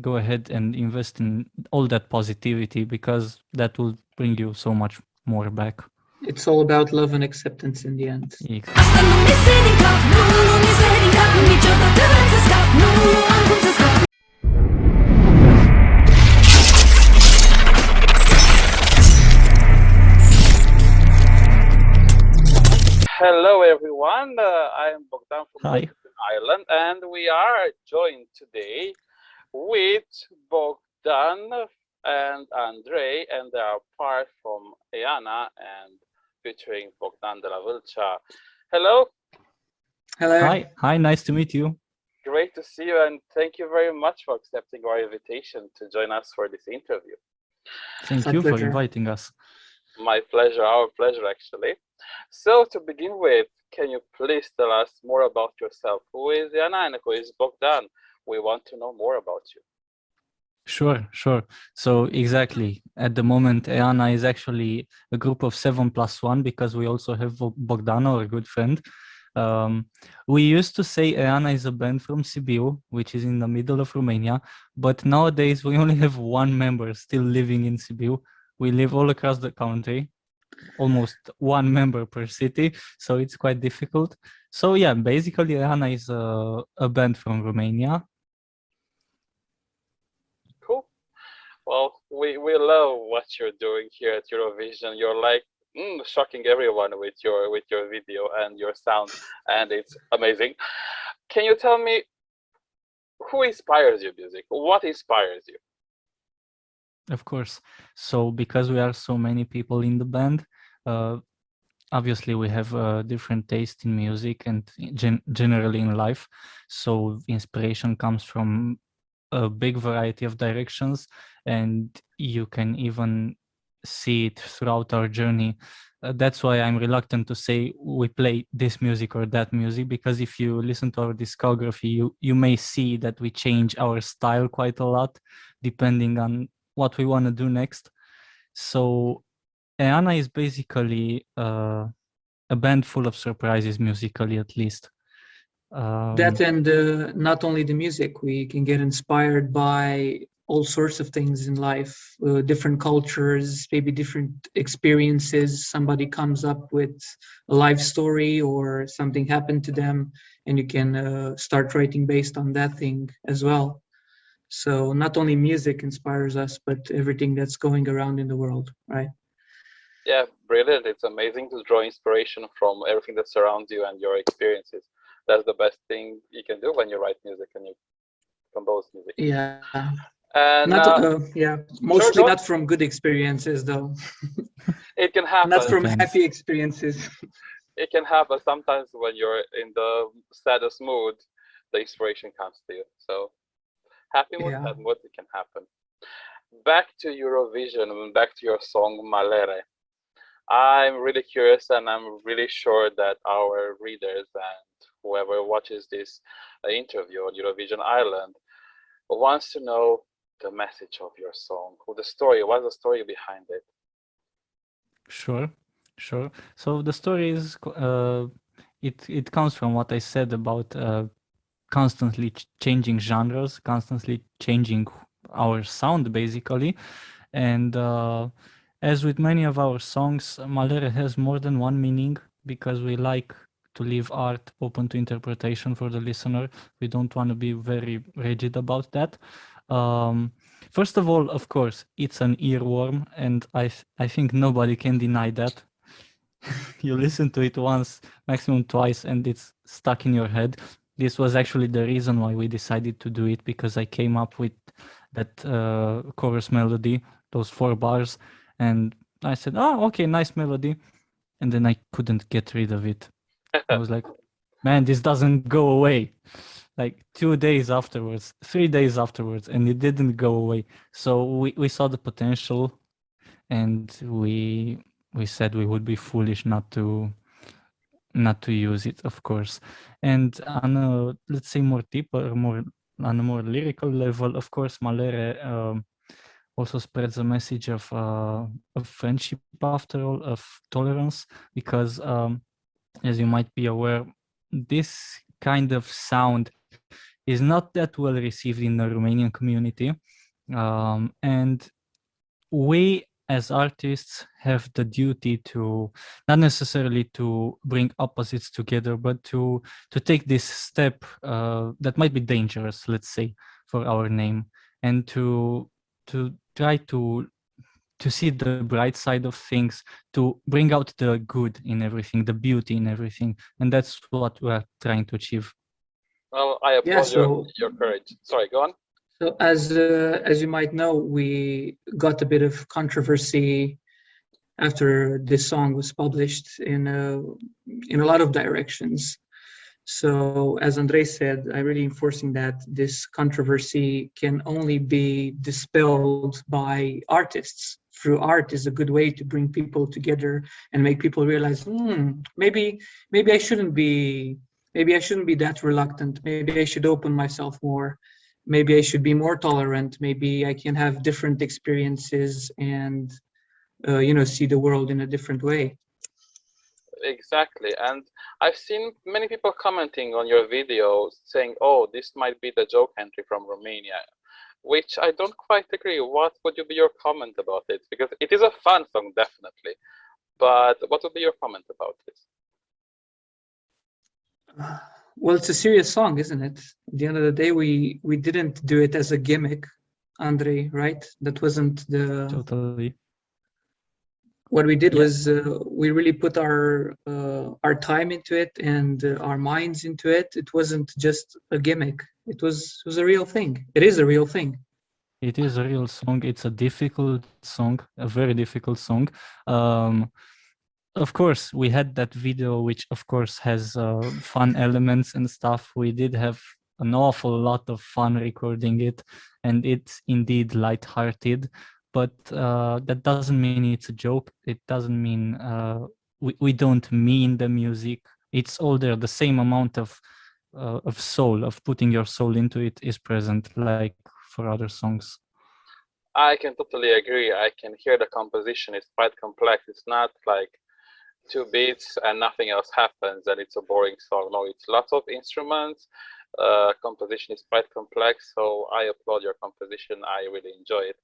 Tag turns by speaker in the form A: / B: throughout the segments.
A: go ahead and invest in all that positivity, because that will bring you so much more back.
B: It's all about love and acceptance in the end.
C: Hello, everyone. I am Bogdan from
A: Hi.
C: Eurovision Ireland, and we are joined today with Bogdan and Andrei, and they are part from Eana and featuring Bogdan de la Valcea. Hello.
B: Hello.
A: Hi, nice to meet you.
C: Great to see you, and thank you very much for accepting our invitation to join us for this interview.
A: Thank you for inviting us.
C: My pleasure, our pleasure, actually. So to begin with, can you please tell us more about yourself? Who is Eana and who is Bogdan? We want to know more about you.
A: Sure. So exactly, at the moment, Eana is actually a group of 7+1, because we also have Bogdan, our good friend. We used to say Eana is a band from Sibiu, which is in the middle of Romania, but nowadays we only have one member still living in Sibiu. We live all across the country, almost one member per city, so it's quite difficult. So yeah, basically Eana is a band from Romania.
C: Cool. Well, we love what you're doing here at Eurovision. You're like shocking everyone with your video and your sound, and it's amazing. Can you tell me who inspires your music? What inspires you?
A: Of course. So because we are so many people in the band, obviously we have a different taste in music and generally in life. So inspiration comes from a big variety of directions, and you can even see it throughout our journey. That's why I'm reluctant to say we play this music or that music, because if you listen to our discography, you may see that we change our style quite a lot depending on what we want to do next. So Eana is basically a band full of surprises, musically at least.
B: That and not only the music, we can get inspired by all sorts of things in life, different cultures, maybe different experiences. Somebody comes up with a life story or something happened to them, and you can start writing based on that thing as well. So not only music inspires us, but everything that's going around in the world, right?
C: Yeah, brilliant. It's amazing to draw inspiration from everything that surrounds you and your experiences. That's the best thing you can do when you write music and you compose music.
B: Yeah.
C: And
B: mostly not from good experiences, though.
C: It can happen.
B: Not from happy experiences.
C: It can happen sometimes when you're in the saddest mood, the inspiration comes to you. So happy mood, sad mood, it can happen. Back to Eurovision, back to your song Malere. I'm really curious, and I'm really sure that our readers and whoever watches this interview on Eurovision Ireland wants to know the message of your song, the story. What's the story behind it?
A: Sure. So the story is it comes from what I said about constantly changing genres, constantly changing our sound, basically. And as with many of our songs, Malere has more than one meaning, because we like to leave art open to interpretation for the listener. We don't want to be very rigid about that. First of all, of course, it's an earworm, and I think nobody can deny that. You listen to it once, maximum twice, and it's stuck in your head. This was actually the reason why we decided to do it, because I came up with that chorus melody, those 4 bars, and I said, oh, okay, nice melody. And then I couldn't get rid of it. I was like, man, this doesn't go away. Like 2 days afterwards, 3 days afterwards, and it didn't go away. So we saw the potential, and we said we would be foolish not to use it, of course. And on a, let's say, more deeper, more on a more lyrical level, of course, Malere also spreads a message of friendship, after all, of tolerance, because as you might be aware, this kind of sound is not that well received in the Romanian community. And we as artists have the duty to not necessarily to bring opposites together, but to take this step that might be dangerous, let's say, for our name, and to try to see the bright side of things, to bring out the good in everything, the beauty in everything, and that's what we are trying to achieve.
C: Well, I applaud your courage. Sorry, go on.
B: So as you might know, we got a bit of controversy after this song was published in a lot of directions. So as Andrei said, I'm really enforcing that this controversy can only be dispelled by artists. Through art is a good way to bring people together and make people realize, maybe I shouldn't be that reluctant. Maybe I should open myself more. Maybe I should be more tolerant. Maybe I can have different experiences and see the world in a different way.
C: Exactly, and I've seen many people commenting on your video saying, oh, this might be the joke entry from Romania, which I don't quite agree. What would be your comment about it? Because it is a fun song, definitely, but what would be your comment about this?
B: Well, it's a serious song, isn't it? At the end of the day, we didn't do it as a gimmick, Andrei, right? That wasn't the...
A: Totally.
B: What we did was we really put our time into it and our minds into it. It wasn't just a gimmick. It was a real thing. It is a real thing.
A: It is a real song. It's a difficult song, a very difficult song. Of course, we had that video, which of course has fun elements and stuff. We did have an awful lot of fun recording it, and it's indeed lighthearted. But that doesn't mean it's a joke. It doesn't mean we don't mean the music. It's all there. The same amount of soul, of putting your soul into it, is present, like for other songs.
C: I can totally agree. I can hear the composition. It's quite complex. It's not like 2 beats and nothing else happens and it's a boring song. No, it's lots of instruments. Composition is quite complex, so I applaud your composition. I really enjoy it.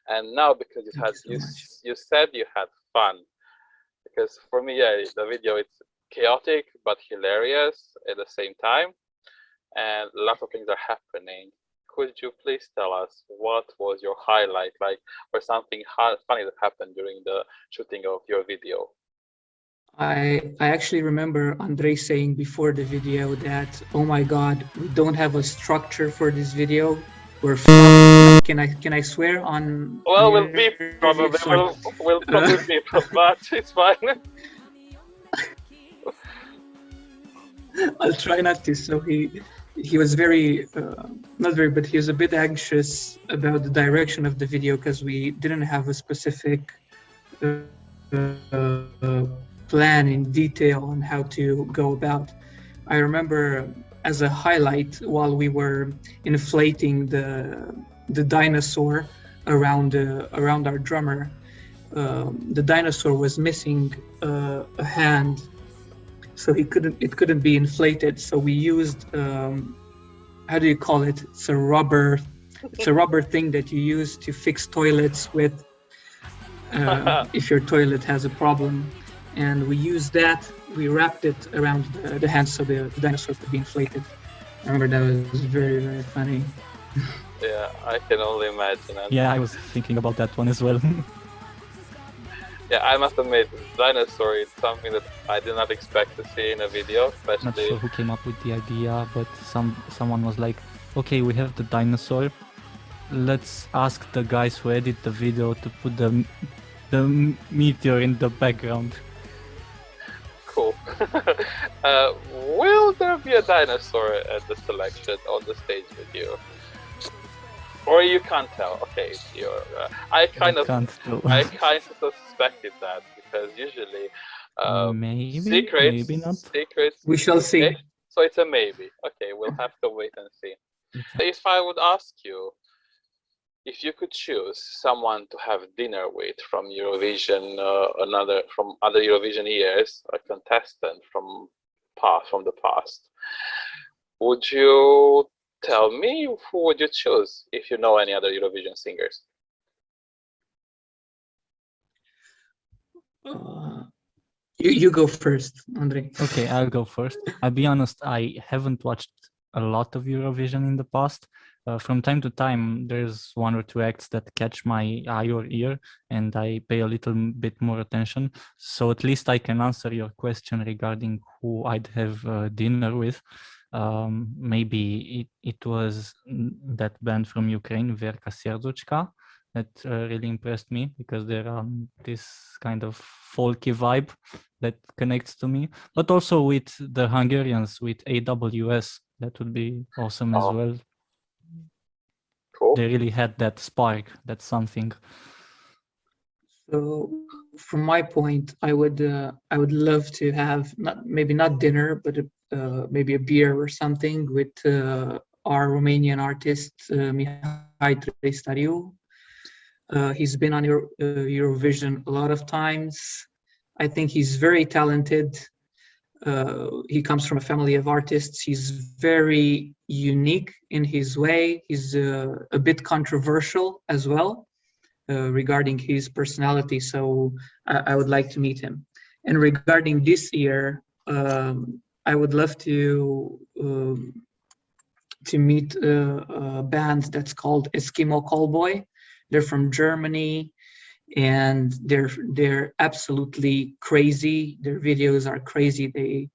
C: And now, because you said you had fun, because for me, yeah, the video, it's chaotic but hilarious at the same time, and lots of things are happening. Could you please tell us what was your highlight, like, or something funny that happened during the shooting of your video?
B: I actually remember Andrei saying before the video that, oh my God, we don't have a structure for this video. We're can I swear on?
C: Well, we'll beep probably. We'll probably beep, but it's fine.
B: I'll try not to. So he was very not very, but he was a bit anxious about the direction of the video because we didn't have a specific plan in detail on how to go about. I remember as a highlight, while we were inflating the dinosaur around our drummer, the dinosaur was missing a hand, so it couldn't be inflated. So we used how do you call it? It's a rubber thing that you use to fix toilets with if your toilet has a problem. And we used that, we wrapped it around the hand so the dinosaur could be inflated. I remember that was very, very funny.
C: Yeah, I can only imagine.
A: Yeah, I was thinking about that one as well.
C: Yeah, I must admit, dinosaur is something that I did not expect to see in a video, especially...
A: Not sure who came up with the idea, but someone was like, okay, we have the dinosaur. Let's ask the guys who edit the video to put the meteor in the background.
C: Cool. Will there be a dinosaur at the selection on the stage with you? Or you can't tell? Okay, it's your. I kind of suspected that because usually,
A: maybe not.
C: Secrets.
B: We shall see.
C: Okay, so it's a maybe. Okay, we'll have to wait and see. If I would ask you, if you could choose someone to have dinner with from Eurovision, from other Eurovision years, a contestant from the past, would you tell me, who would you choose if you know any other Eurovision singers?
B: You go first, Andre.
A: Okay, I'll go first. I'll be honest, I haven't watched a lot of Eurovision in the past. From time to time, there's one or two acts that catch my eye or ear, and I pay a little bit more attention. So at least I can answer your question regarding who I'd have dinner with. Maybe it was that band from Ukraine, Verka Serduchka, that really impressed me because they're this kind of folky vibe that connects to me, but also with the Hungarians, with AWS, that would be awesome as well.
C: Cool.
A: They really had that spark, that something.
B: So from my point, I would love to have maybe not dinner, but maybe a beer or something with our Romanian artist Mihai Trăistariu. He's been on Eurovision a lot of times. I think he's very talented. He comes from a family of artists. He's very unique in his way. He's a bit controversial as well regarding his personality. So I would like to meet him. And regarding this year, I would love to meet a band that's called Eskimo Callboy. They're from Germany, and they're absolutely crazy. Their videos are crazy.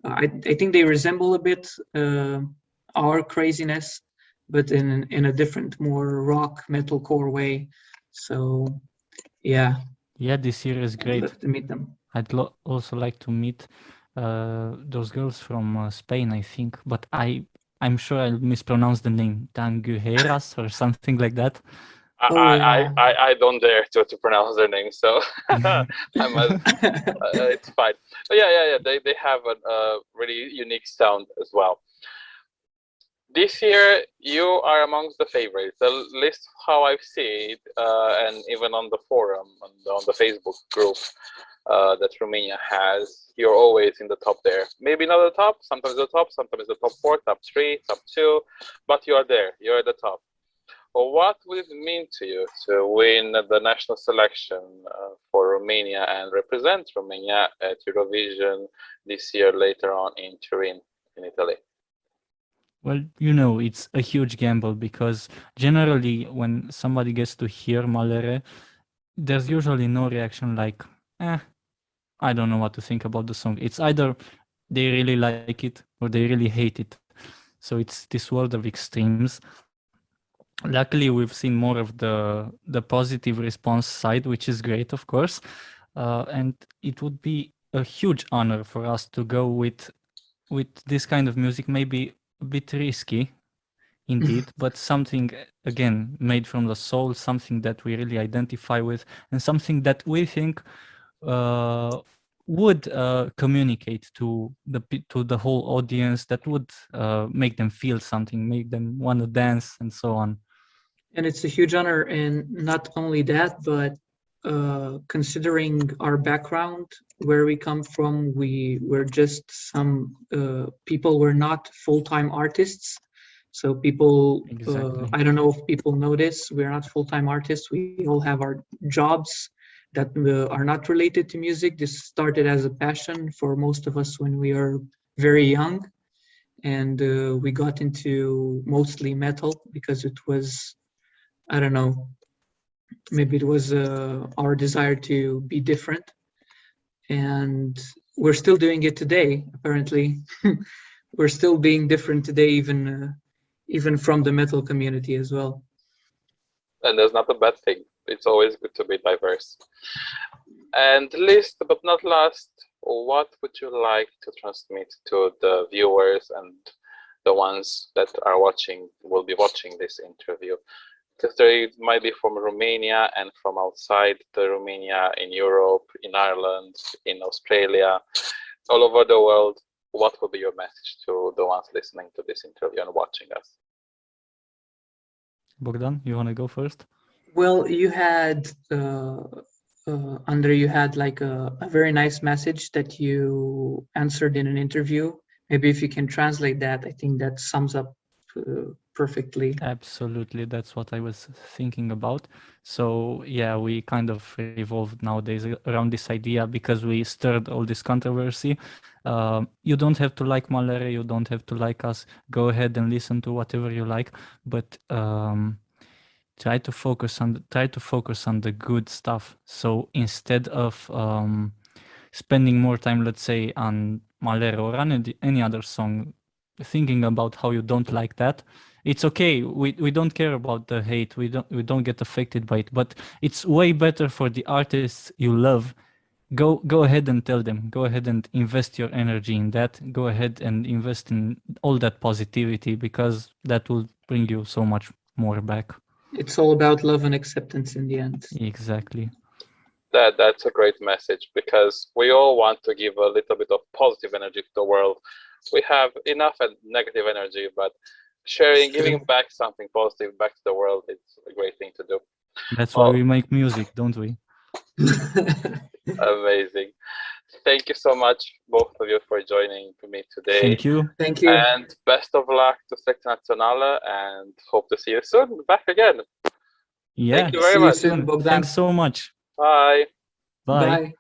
B: I think they resemble a bit our craziness, but in a different, more rock metalcore way. So yeah,
A: this year is great.
B: I'd love to meet them.
A: I'd also like to meet those girls from Spain, I think, but I'm sure I'll mispronounce the name, Tangueras or something like that.
C: I don't dare to pronounce their name, so it's fine. But yeah. They have a really unique sound as well. This year, you are amongst the favorites. The list, how I see it, and even on the forum, on the Facebook group that Romania has, you're always in the top there. Maybe not the top, sometimes the top, sometimes the top 4, top 3, top 2, but you are there. You're at the top. Well, what would it mean to you to win the national selection for Romania and represent Romania at Eurovision this year later on in Turin, in Italy?
A: Well, it's a huge gamble because generally when somebody gets to hear Malere, there's usually no reaction like, I don't know what to think about the song. It's either they really like it or they really hate it. So it's this world of extremes. Luckily, we've seen more of the positive response side, which is great, of course. And it would be a huge honor for us to go with this kind of music, maybe a bit risky, indeed, but something, again, made from the soul, something that we really identify with, and something that we think would communicate to the whole audience, that would make them feel something, make them want to dance, and so on.
B: And it's a huge honor, and not only that, but considering our background, where we come from, we're just some people. We're not full-time artists. So people,
A: Exactly.
B: I don't know if people know this, we're not full-time artists. We all have our jobs that are not related to music. This started as a passion for most of us when we are very young. And we got into mostly metal because it was, I don't know, maybe it was our desire to be different. And we're still doing it today, apparently. We're still being different today, even from the metal community as well.
C: And that's not a bad thing. It's always good to be diverse. And last but not last, what would you like to transmit to the viewers and the ones that are will be watching this interview? Because they might be from Romania and from outside the Romania, in Europe, in Ireland, in Australia, all over the world. What would be your message to the ones listening to this interview and watching us?
A: Bogdan, you want to go first?
B: Well, you had, Andre, you had like a very nice message that you answered in an interview. Maybe if you can translate that, I think that sums up perfectly.
A: Absolutely, that's what I was thinking about. So yeah, we kind of revolved nowadays around this idea because we stirred all this controversy. You don't have to like Malere, you don't have to like us. Go ahead and listen to whatever you like, but try to focus on the good stuff. So instead of spending more time, let's say, on Malere or on any other song, thinking about how you don't like that, it's okay. We don't care about the hate. We don't get affected by it. But it's way better for the artists you love. Go ahead and tell them. Go ahead and invest your energy in that. Go ahead and invest in all that positivity, because that will bring you so much more back.
B: It's all about love and acceptance in the end.
A: Exactly.
C: That's a great message, because we all want to give a little bit of positive energy to the world. We have enough negative energy, but giving back something positive back to the world, it's a great thing to do.
A: That's why we make music, don't we?
C: Amazing. Thank you so much, both of you, for joining me today.
A: Thank you.
B: Thank you.
C: And best of luck to Selectia Nationala, and hope to see you soon back again.
A: Yeah.
C: Thank you very
B: See you
C: much.
B: soon, Bogdan.
A: Thanks so much.
C: Bye.
A: Bye.
B: Bye.